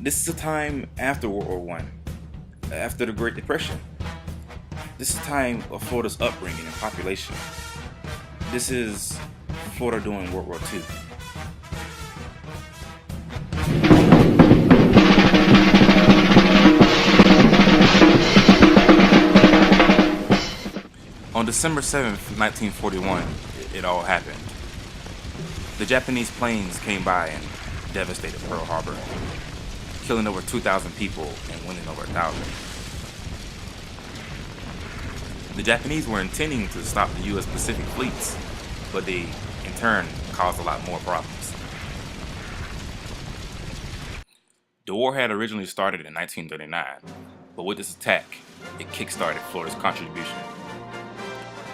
This is a time after World War One, after the Great Depression. This is time of Florida's upbringing and population. This is Florida during World War Two. On December 7th, 1941, it all happened. The Japanese planes came by and devastated Pearl Harbor, killing over 2,000 people and wounding over 1,000. The Japanese were intending to stop the U.S. Pacific fleets, but they, in turn, caused a lot more problems. The war had originally started in 1939, but with this attack, it kick-started Florida's contribution.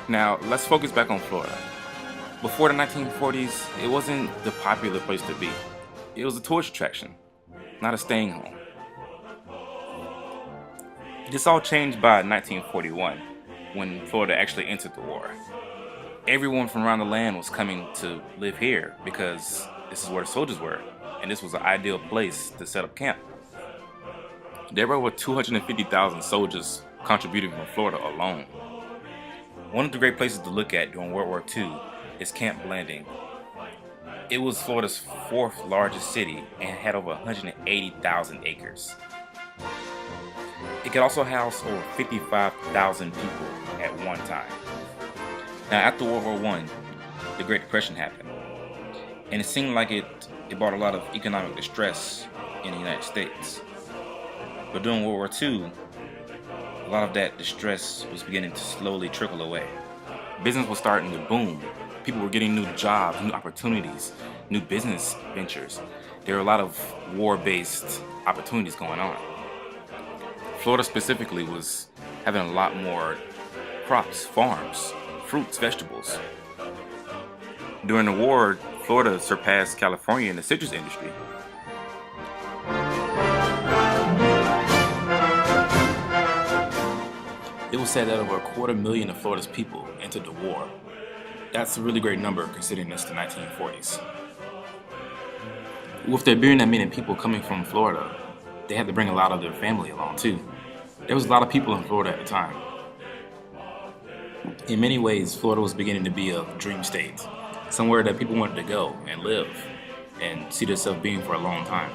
Now, let's focus back on Florida. Before the 1940s, it wasn't the popular place to be. It was a tourist attraction, not a staying home. This all changed by 1941, when Florida actually entered the war. Everyone from around the land was coming to live here because this is where the soldiers were, and this was an ideal place to set up camp. There were over 250,000 soldiers contributing from Florida alone. One of the great places to look at during World War II is Camp Blanding. It was Florida's fourth largest city and had over 180,000 acres. It could also house over 55,000 people at one time. Now, after World War I, the Great Depression happened, and it seemed like it brought a lot of economic distress in the United States. But during World War II, a lot of that distress was beginning to slowly trickle away. Business was starting to boom. People were getting new jobs, new opportunities, new business ventures. There were a lot of war-based opportunities going on. Florida specifically was having a lot more crops, farms, fruits, vegetables. During the war, Florida surpassed California in the citrus industry. It was said that over 250,000 of Florida's people entered the war. That's a really great number considering it's the 1940s. With there being that many people coming from Florida, they had to bring a lot of their family along too. There was a lot of people in Florida at the time. In many ways, Florida was beginning to be a dream state, somewhere that people wanted to go and live and see themselves being for a long time.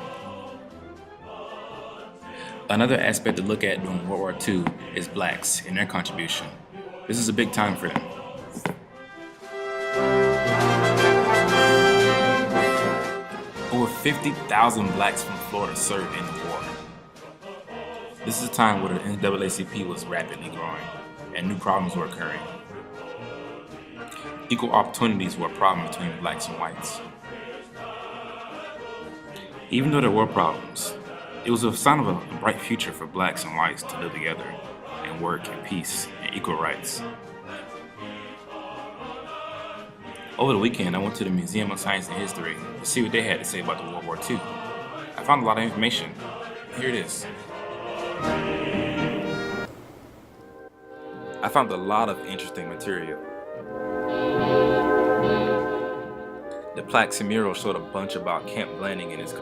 Another aspect to look at during World War II is blacks and their contribution. This is a big time for them. Over 50,000 blacks from Florida served in the war. This is a time where the NAACP was rapidly growing and new problems were occurring. Equal opportunities were a problem between blacks and whites. Even though there were problems, it was a sign of a bright future for blacks and whites to live together and work in peace and equal rights. Over the weekend, I went to the Museum of Science and History to see what they had to say about the World War II. I found a lot of information. Here it is. I found a lot of interesting material. The plaques and murals showed a bunch about Camp Blanding and its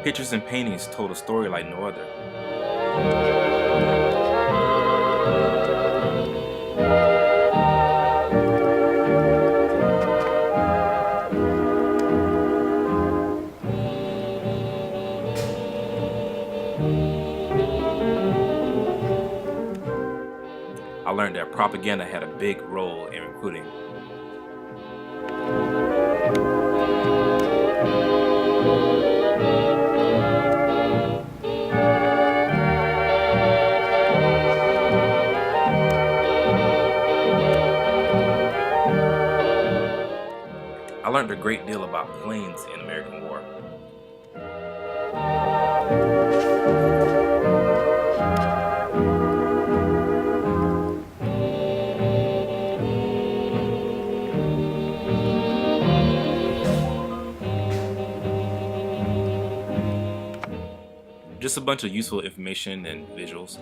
pictures and paintings told a story like no other. I learned that propaganda had a big role in recruiting. I learned a great deal about planes in American War. Just a bunch of useful information and visuals.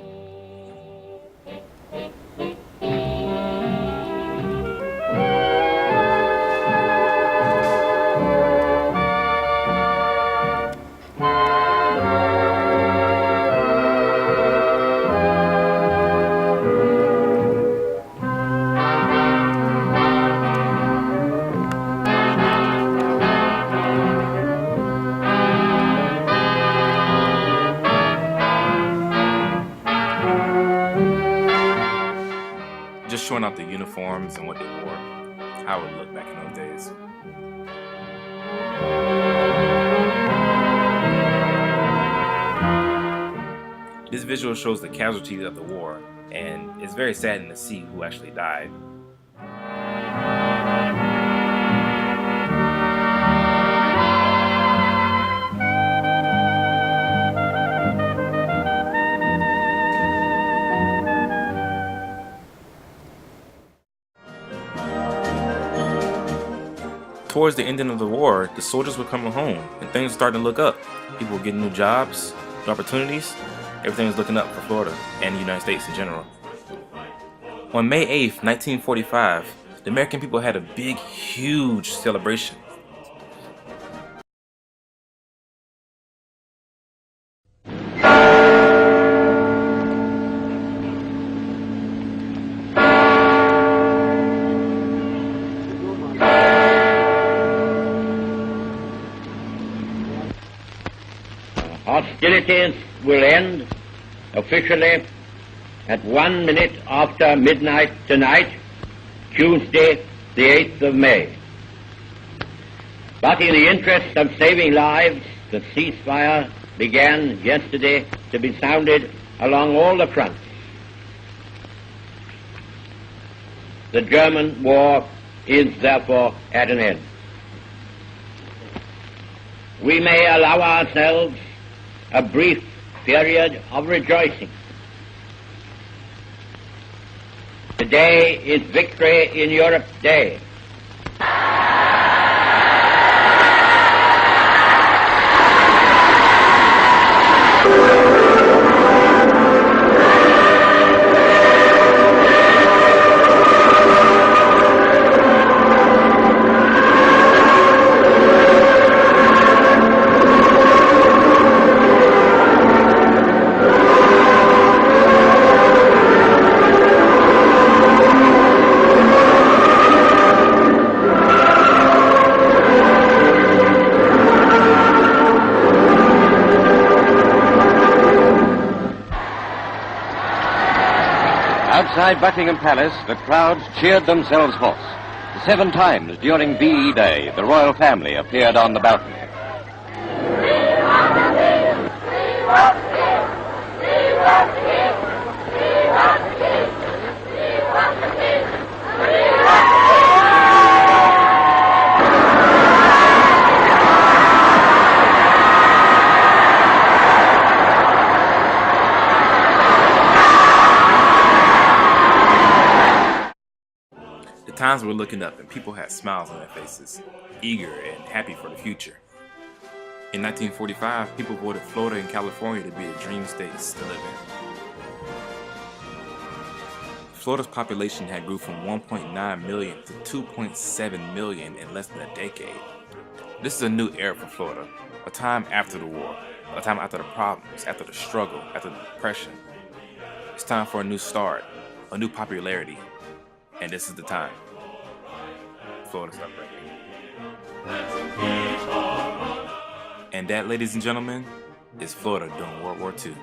the uniforms and what they wore, how it looked back in those days. This visual shows the casualties of the war, and it's very saddening to see who actually died. Towards the ending of the war, the soldiers were coming home and things were starting to look up. People were getting new jobs, new opportunities. Everything was looking up for Florida and the United States in general. On May 8th, 1945, the American people had a big, huge celebration. Hostilities will end officially at 1 minute after midnight tonight, Tuesday, the 8th of May. But in the interest of saving lives, the ceasefire began yesterday to be sounded along all the fronts. The German war is therefore at an end. We may allow ourselves a brief period of rejoicing. Today is Victory in Europe Day. Outside Buckingham Palace, the crowds cheered themselves hoarse. 7 times during VE Day, the royal family appeared on the balcony. The times were looking up and people had smiles on their faces, eager and happy for the future. In 1945, people voted Florida and California to be the dream states to live in. Florida's population had grew from 1.9 million to 2.7 million in less than a decade. This is a new era for Florida, a time after the war, a time after the problems, after the struggle, after the depression. It's time for a new start, a new popularity, and this is the time. Florida's up right here. And that, ladies and gentlemen, is Florida during World War II.